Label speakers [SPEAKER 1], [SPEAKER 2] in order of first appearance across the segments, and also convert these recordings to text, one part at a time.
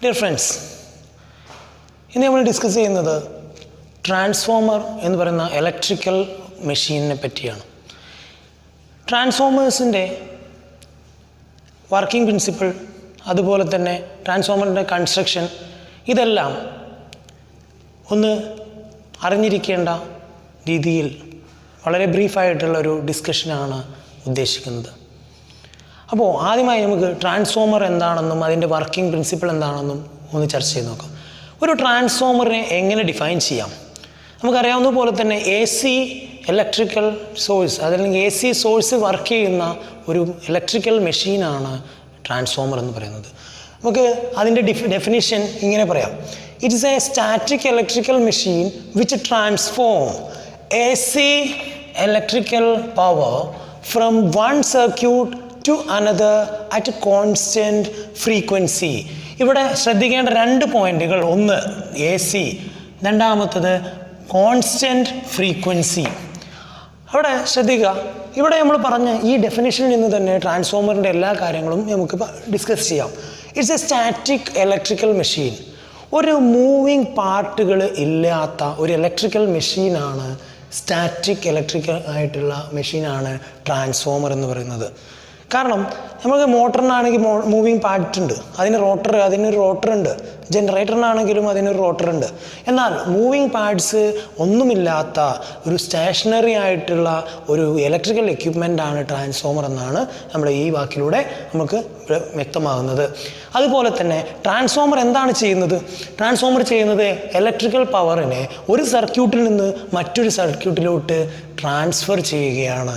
[SPEAKER 1] Dear friends, ഇന്ന് നമ്മൾ discuss ചെയ്യുന്നത് ട്രാൻസ്ഫോമർ എന്ന് പറയുന്ന ഇലക്ട്രിക്കൽ മെഷീനിനെ പറ്റിയാണ്. ട്രാൻസ്ഫോമേഴ്സിൻ്റെ വർക്കിംഗ് പ്രിൻസിപ്പിൾ, അതുപോലെ തന്നെ ട്രാൻസ്ഫോമറിൻ്റെ കൺസ്ട്രക്ഷൻ, ഇതെല്ലാം ഒന്ന് അറിഞ്ഞിരിക്കേണ്ട രീതിയിൽ വളരെ ബ്രീഫായിട്ടുള്ളൊരു ഡിസ്കഷനാണ് ഉദ്ദേശിക്കുന്നത്. അപ്പോൾ ആദ്യമായി നമുക്ക് ട്രാൻസ്ഫോമർ എന്താണെന്നും അതിൻ്റെ വർക്കിംഗ് പ്രിൻസിപ്പിൾ എന്താണെന്നും ഒന്ന് ചർച്ച ചെയ്ത് നോക്കാം. ഒരു ട്രാൻസ്ഫോമറിനെ എങ്ങനെ ഡിഫൈൻ ചെയ്യാം? നമുക്കറിയാവുന്ന പോലെ തന്നെ AC ഇലക്ട്രിക്കൽ സോഴ്സ്, അതല്ലെങ്കിൽ AC സോഴ്സ് വർക്ക് ചെയ്യുന്ന ഒരു ഇലക്ട്രിക്കൽ മെഷീനാണ് ട്രാൻസ്ഫോമർ എന്ന് പറയുന്നത്. നമുക്ക് അതിൻ്റെ ഡെഫിനിഷൻ ഇങ്ങനെ പറയാം: it is A static electrical machine which transform AC electrical power from one circuit to another at a constant frequency. ഇവിടെ ശ്രദ്ധിക്കേണ്ട രണ്ട് പോയിന്റുകൾ: ഒന്ന് AC, രണ്ടാമത്തത് കോൺസ്റ്റൻറ്റ് ഫ്രീക്വൻസി. അവിടെ ശ്രദ്ധിക്കുക, ഇവിടെ നമ്മൾ പറഞ്ഞ ഈ ഡെഫിനിഷനിൽ നിന്ന് തന്നെ ട്രാൻസ്ഫോമറിൻ്റെ എല്ലാ കാര്യങ്ങളും നമുക്ക് ഡിസ്കസ് ചെയ്യാം. It's A static electrical machine. ഒരു മൂവിങ് പാർട്ടുകൾ ഇല്ലാത്ത ഒരു ഇലക്ട്രിക്കൽ മെഷീനാണ്, സ്റ്റാറ്റിക് ഇലക്ട്രിക്കൽ ആയിട്ടുള്ള മെഷീനാണ് ട്രാൻസ്ഫോമർ എന്ന് പറയുന്നത്. കാരണം നമുക്ക് മോട്ടറിനാണെങ്കിൽ മൂവിങ് പാർട്ട് ഉണ്ട്, അതിനൊരു റോട്ടറുണ്ട്. ജനറേറ്ററിനാണെങ്കിലും അതിനൊരു റോട്ടറുണ്ട്. എന്നാൽ മൂവിങ് പാർട്സ് ഒന്നുമില്ലാത്ത ഒരു സ്റ്റേഷനറി ആയിട്ടുള്ള ഒരു ഇലക്ട്രിക്കൽ എക്യുപ്മെൻ്റാണ് ട്രാൻസ്ഫോമർ എന്നാണ് നമ്മുടെ ഈ വാക്കിലൂടെ നമുക്ക് വ്യക്തമാകുന്നത്. അതുപോലെ തന്നെ ട്രാൻസ്ഫോമർ എന്താണ് ചെയ്യുന്നത്? ട്രാൻസ്ഫോമർ ചെയ്യുന്നത് ഇലക്ട്രിക്കൽ പവറിനെ ഒരു സർക്യൂട്ടിൽ നിന്ന് മറ്റൊരു സർക്യൂട്ടിലോട്ട് ട്രാൻസ്ഫർ ചെയ്യുകയാണ്.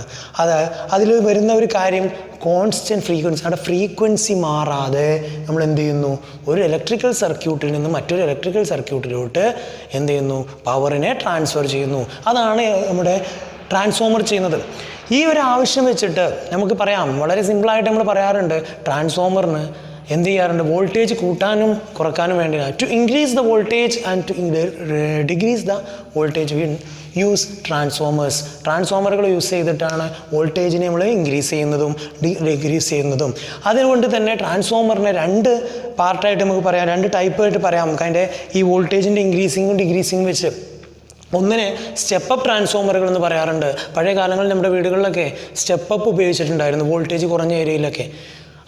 [SPEAKER 1] അതിൽ വരുന്ന ഒരു കാര്യം കോൺസ്റ്റൻറ്റ് ഫ്രീക്വൻസി. അവിടെ ഫ്രീക്വൻസി മാറാതെ നമ്മൾ എന്ത് ചെയ്യുന്നു? ഒരു ഇലക്ട്രിക്കൽ സർക്യൂട്ടിൽ നിന്ന് മറ്റൊരു ഇലക്ട്രിക്കൽ സർക്യൂട്ടിലോട്ട് എന്ത് ചെയ്യുന്നു? പവറിനെ ട്രാൻസ്ഫർ ചെയ്യുന്നു. അതാണ് നമ്മുടെ ട്രാൻസ്ഫോമർ ചെയ്യുന്നത്. ഈ ഒരു ആവശ്യം വെച്ചിട്ട് നമുക്ക് പറയാം, വളരെ സിമ്പിളായിട്ട് നമ്മൾ പറയാറുണ്ട്, ട്രാൻസ്ഫോമറിന് എന്ത് ചെയ്യാറുണ്ട്? വോൾട്ടേജ് കൂട്ടാനും കുറക്കാനും വേണ്ടി, to increase the voltage and to decrease the voltage we use transformers. ട്രാൻസ്ഫോമറുകൾ യൂസ് ചെയ്തിട്ടാണ് വോൾട്ടേജിനെ നമ്മൾ ഇൻക്രീസ് ചെയ്യുന്നതും ഡിക്രീസ് ചെയ്യുന്നതും. അതുകൊണ്ട് തന്നെ ട്രാൻസ്ഫോമറിനെ രണ്ട് പാർട്ടായിട്ട് നമുക്ക് പറയാം, രണ്ട് ടൈപ്പായിട്ട് പറയാം. നമുക്ക് അതിൻ്റെ ഈ വോൾട്ടേജിൻ്റെ ഇൻക്രീസിങ്ങും ഡിക്രീസിങ്ങും വെച്ച്. ഒന്നിനെ സ്റ്റെപ്പ് അപ്പ് ട്രാൻസ്ഫോമറുകൾ എന്ന് പറയാറുണ്ട്. പഴയ കാലങ്ങളിൽ നമ്മുടെ വീടുകളിലൊക്കെ സ്റ്റെപ്പ് അപ്പ് ഉപയോഗിച്ചിട്ടുണ്ടായിരുന്നു, വോൾട്ടേജ് കുറഞ്ഞ ഏരിയയിലൊക്കെ.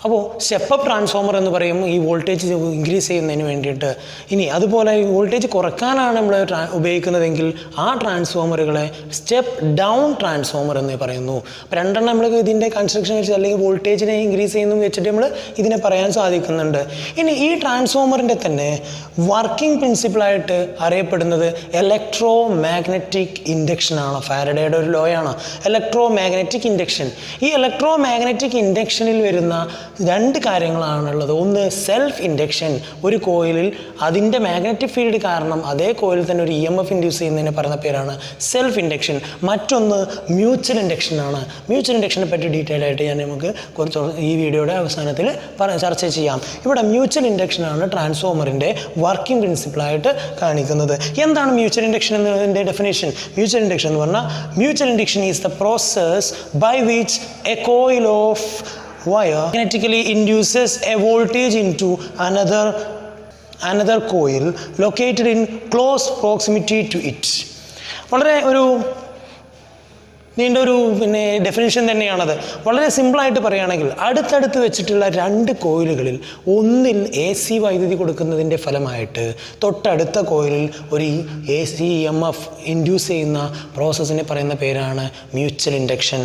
[SPEAKER 1] അപ്പോൾ സ്റ്റെപ്പ് അപ്പ് ട്രാൻസ്ഫോമർ എന്ന് പറയും ഈ വോൾട്ടേജ് ഇൻക്രീസ് ചെയ്യുന്നതിന് വേണ്ടിയിട്ട്. ഇനി അതുപോലെ ഈ വോൾട്ടേജ് കുറക്കാനാണ് നമ്മൾ ഉപയോഗിക്കുന്നതെങ്കിൽ ആ ട്രാൻസ്ഫോമറുകളെ സ്റ്റെപ്പ് ഡൗൺ ട്രാൻസ്ഫോമർ എന്ന് പറയുന്നു. അപ്പോൾ രണ്ടെണ്ണം നമ്മൾ ഇതിൻ്റെ കൺസ്ട്രക്ഷൻ വെച്ച്, അല്ലെങ്കിൽ വോൾട്ടേജിനെ ഇൻക്രീസ് ചെയ്യുന്നു വെച്ചിട്ട് നമ്മൾ ഇതിനെ പറയാൻ സാധിക്കുന്നുണ്ട്. ഇനി ഈ ട്രാൻസ്ഫോമറിൻ്റെ തന്നെ വർക്കിംഗ് പ്രിൻസിപ്പിളായിട്ട് അറിയപ്പെടുന്നത് ഇലക്ട്രോ മാഗ്നറ്റിക് ഇൻഡക്ഷനാണ്. ഫാരഡേയുടെ ഒരു ലോയാണ് ഇലക്ട്രോ മാഗ്നറ്റിക് ഇൻഡക്ഷൻ. ഈ ഇലക്ട്രോ മാഗ്നറ്റിക് ഇൻഡക്ഷനിൽ വരുന്ന രണ്ട് കാര്യങ്ങളാണുള്ളത്. ഒന്ന് സെൽഫ് ഇൻഡക്ഷൻ. ഒരു കോയിലിൽ അതിൻ്റെ മാഗ്നറ്റിക് ഫീൽഡ് കാരണം അതേ കോയിലിൽ തന്നെ ഒരു EMF ഇൻഡ്യൂസ് ചെയ്യുന്നതിന് പറയുന്ന പേരാണ് സെൽഫ് ഇൻഡക്ഷൻ. മറ്റൊന്ന് മ്യൂച്വൽ ഇൻഡക്ഷനാണ്. മ്യൂച്വൽ ഇൻഡക്ഷനെ പറ്റി ഡീറ്റെയിൽ ആയിട്ട് നമുക്ക് കുറച്ച് ഈ വീഡിയോയുടെ അവസാനത്തിൽ ചർച്ച ചെയ്യാം. ഇവിടെ മ്യൂച്വൽ ഇൻഡക്ഷനാണ് ട്രാൻസ്ഫോമറിൻ്റെ വർക്കിംഗ് പ്രിൻസിപ്പിളായിട്ട് കാണിക്കുന്നത്. എന്താണ് മ്യൂച്വൽ ഇൻഡക്ഷൻ എന്നതിൻ്റെ ഡെഫിനേഷൻ? മ്യൂച്വൽ ഇൻഡക്ഷൻ എന്ന് പറഞ്ഞാൽ, mutual induction is the process by which a coil of wire magnetically induces a voltage into another coil located in close proximity to it. വളരെ ഒരു നീണ്ടൊരു definition തന്നെയാണത്. വളരെ സിമ്പിളായിട്ട് പറയുകയാണെങ്കിൽ, അടുത്തടുത്ത് വെച്ചിട്ടുള്ള രണ്ട് കോയിലുകളിൽ ഒന്നിൽ AC വൈദ്യുതി കൊടുക്കുന്നതിൻ്റെ ഫലമായിട്ട് തൊട്ടടുത്ത കോയിലിൽ ഒരു AC EMF ഇൻഡ്യൂസ് ചെയ്യുന്ന പ്രോസസ്സിനെ പറയുന്ന പേരാണ് മ്യൂച്വൽ ഇൻഡക്ഷൻ.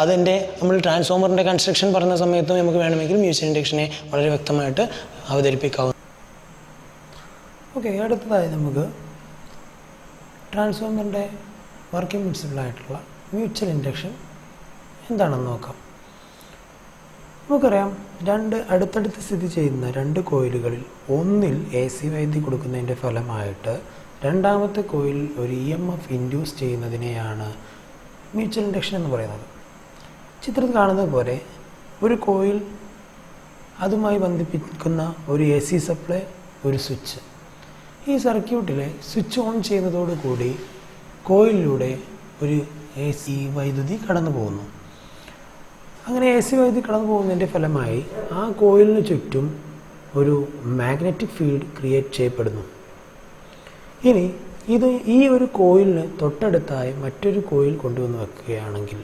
[SPEAKER 1] അതിൻ്റെ നമ്മൾ ട്രാൻസ്ഫോമറിൻ്റെ കൺസ്ട്രക്ഷൻ പറയുന്ന സമയത്തും നമുക്ക് വേണമെങ്കിൽ മ്യൂച്വൽ ഇൻഡക്ഷനെ വളരെ വ്യക്തമായിട്ട് അവതരിപ്പിക്കാവുന്നു. ഓക്കെ, അടുത്തതായി നമുക്ക് ട്രാൻസ്ഫോമറിൻ്റെ വർക്കിംഗ് പ്രിൻസിപ്പിളായിട്ടുള്ള മ്യൂച്വൽ ഇൻഡക്ഷൻ എന്താണെന്ന് നോക്കാം. നമുക്കറിയാം, രണ്ട് അടുത്തടുത്ത് സ്ഥിതി ചെയ്യുന്ന രണ്ട് കോയിലുകളിൽ ഒന്നിൽ AC വൈദ്യുതി കൊടുക്കുന്നതിൻ്റെ ഫലമായിട്ട് രണ്ടാമത്തെ കോയിലിൽ ഒരു EMF ഇൻഡ്യൂസ് ചെയ്യുന്നതിനെയാണ് മ്യൂച്വൽ ഇൻഡക്ഷൻ എന്ന് പറയുന്നത്. ചിത്രത്തിൽ കാണുന്നത് പോലെ ഒരു കോയിൽ, അതുമായി ബന്ധിപ്പിക്കുന്ന ഒരു AC സപ്ലൈ, ഒരു സ്വിച്ച്. ഈ സർക്യൂട്ടിലെ സ്വിച്ച് ഓൺ ചെയ്യുന്നതോടുകൂടി കോയിലിലൂടെ ഒരു AC വൈദ്യുതി കടന്നു പോകുന്നു. അങ്ങനെ AC വൈദ്യുതി കടന്നു പോകുന്നതിൻ്റെ ഫലമായി ആ കോയിലിന് ചുറ്റും ഒരു മാഗ്നറ്റിക് ഫീൽഡ് ക്രിയേറ്റ് ചെയ്യപ്പെടുന്നു. ഇനി ഈ ഒരു കോയിലിന് തൊട്ടടുത്തായി മറ്റൊരു കോയിൽ കൊണ്ടുവന്ന് വെക്കുകയാണെങ്കിൽ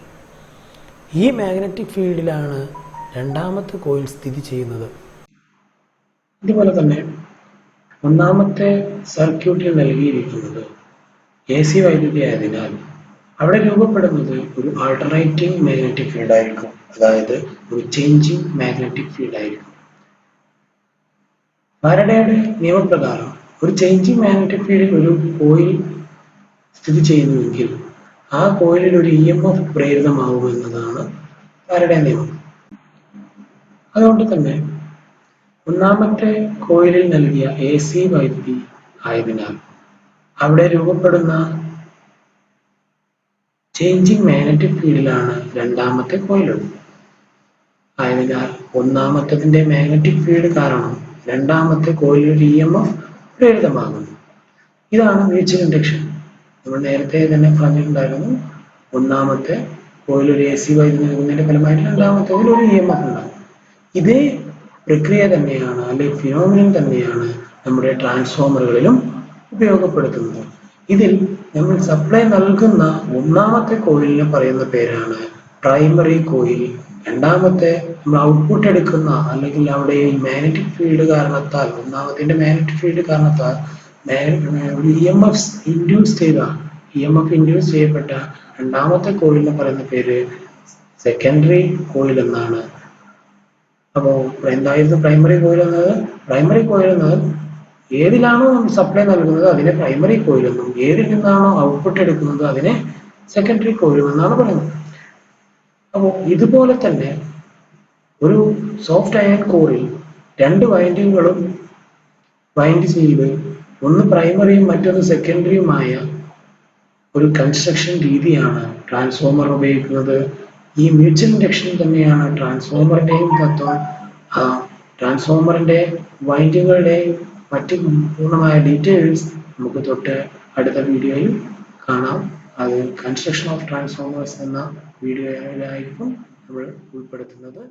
[SPEAKER 1] ഈ മാഗ്നറ്റിക് ഫീൽഡിലാണ് രണ്ടാമത്തെ കോയിൽ സ്ഥിതി ചെയ്യുന്നത്. ഇതുപോലെ തന്നെ ഒന്നാമത്തെ സർക്യൂട്ടിൽ നൽകിയിരിക്കുന്നത് AC വൈദ്യുതി ആയതിനാൽ അവിടെ രൂപപ്പെടുന്നത് ഒരു ആൾട്ടർനേറ്റിംഗ് മാഗ്നറ്റിക് ഫീൽഡ് ആയിരിക്കും, അതായത് ഒരു ചേഞ്ചിങ് മാഗ്നറ്റിക് ഫീൽഡ് ആയിരിക്കും. ഫാരഡേയുടെ നിയമപ്രകാരം ഒരു ചേഞ്ചിങ് മാഗ്നറ്റിക് ഫീൽഡിൽ ഒരു കോയിൽ സ്ഥിതി ചെയ്യുന്നുവെങ്കിൽ ആ കോയിലിൽ ഒരു EMF പ്രേരിതമാവുമെന്നതാണ് ഫാരഡേ നിയമം. അതുകൊണ്ട് തന്നെ ഒന്നാമത്തെ കോയിലിൽ നൽകിയ AC വൈദ്യുതി ആയതിനാൽ അവിടെ രൂപപ്പെടുന്ന ചേഞ്ചിങ് മാഗ്നറ്റിക് ഫീൽഡിലാണ് രണ്ടാമത്തെ കോയിലുള്ളത്. ആയതിനാൽ ഒന്നാമത്തതിന്റെ മാഗ്നറ്റിക് ഫീൽഡ് കാരണം രണ്ടാമത്തെ കോയിലിൽ ഒരു EMF പ്രേരിതമാകുന്നു. ഇതാണ് മ്യൂച്വൽ ഇൻഡക്ഷൻ. നമ്മൾ നേരത്തെ തന്നെ പറഞ്ഞിട്ടുണ്ടായിരുന്നു, ഒന്നാമത്തെ കോയിൽ ഒരു AC വൈദ്യുതി നൽകുന്നതിന്റെ ഫലമായിട്ട് രണ്ടാമത്തേതിൽ ഒരു EMF ഉണ്ടാകും. ഇതേ പ്രക്രിയ തന്നെയാണ്, അല്ലെങ്കിൽ ഫിനോമിനൻ തന്നെയാണ് നമ്മുടെ ട്രാൻസ്ഫോമറുകളിലും ഉപയോഗപ്പെടുത്തുന്നത്. ഇതിൽ നമ്മൾ സപ്ലൈ നൽകുന്ന ഒന്നാമത്തെ കോയിലിനെ പറയുന്ന പേരാണ് പ്രൈമറി കോയിൽ. രണ്ടാമത്തെ നമ്മൾ ഔട്ട്പുട്ട് എടുക്കുന്ന, അല്ലെങ്കിൽ അവിടെ മാഗ്നറ്റിക് ഫീൽഡ് കാരണത്താൽ, ഒന്നാമത്തിന്റെ മാഗ്നറ്റിക് ഫീൽഡ് കാരണത്താൽ EMF ഇൻഡ്യൂസ് ചെയ്യപ്പെട്ട രണ്ടാമത്തെ കോയിലിനെ പറയുന്ന പേര് സെക്കൻഡറി കോയിൽ എന്നാണ്. അപ്പോൾ എന്തായിരുന്നു പ്രൈമറി കോയിൽ എന്നത്? പ്രൈമറി കോയിൽ എന്നത് ഏതിലാണോ സപ്ലൈ നൽകുന്നത് അതിനെ പ്രൈമറി കോയിൽ എന്നും, ഏതിൽ നിന്നാണോ ഔട്ട്പുട്ട് എടുക്കുന്നത് അതിനെ സെക്കൻഡറി കോയിൽ എന്നാണ് പറയുന്നത്. അപ്പോൾ ഇതുപോലെ തന്നെ ഒരു സോഫ്റ്റ് അയൺ കോറിൽ രണ്ട് വൈൻഡിങ്ങുകളും വൈൻഡ് ചെയ്ത് ഒന്ന് പ്രൈമറിയും മറ്റൊന്ന് സെക്കൻഡറിയുമായ ഒരു കൺസ്ട്രക്ഷൻ രീതിയാണ് ട്രാൻസ്ഫോമർ ഉപയോഗിക്കുന്നത്. ഈ മ്യൂച്വൽ ഇൻഡക്ഷൻ തന്നെയാണ് ട്രാൻസ്ഫോമറിന്റെയും തത്വം. ട്രാൻസ്ഫോമറിന്റെ വൈൻഡിങ്ങുകളുടെയും മറ്റ് പൂർണ്ണമായ ഡീറ്റെയിൽസ് നമുക്ക് തൊട്ട് അടുത്ത വീഡിയോയിൽ കാണാം. അത് കൺസ്ട്രക്ഷൻ ഓഫ് ട്രാൻസ്ഫോമേഴ്സ് എന്ന വീഡിയോയിലായിരിക്കും നമ്മൾ ഉൾപ്പെടുത്തുന്നത്.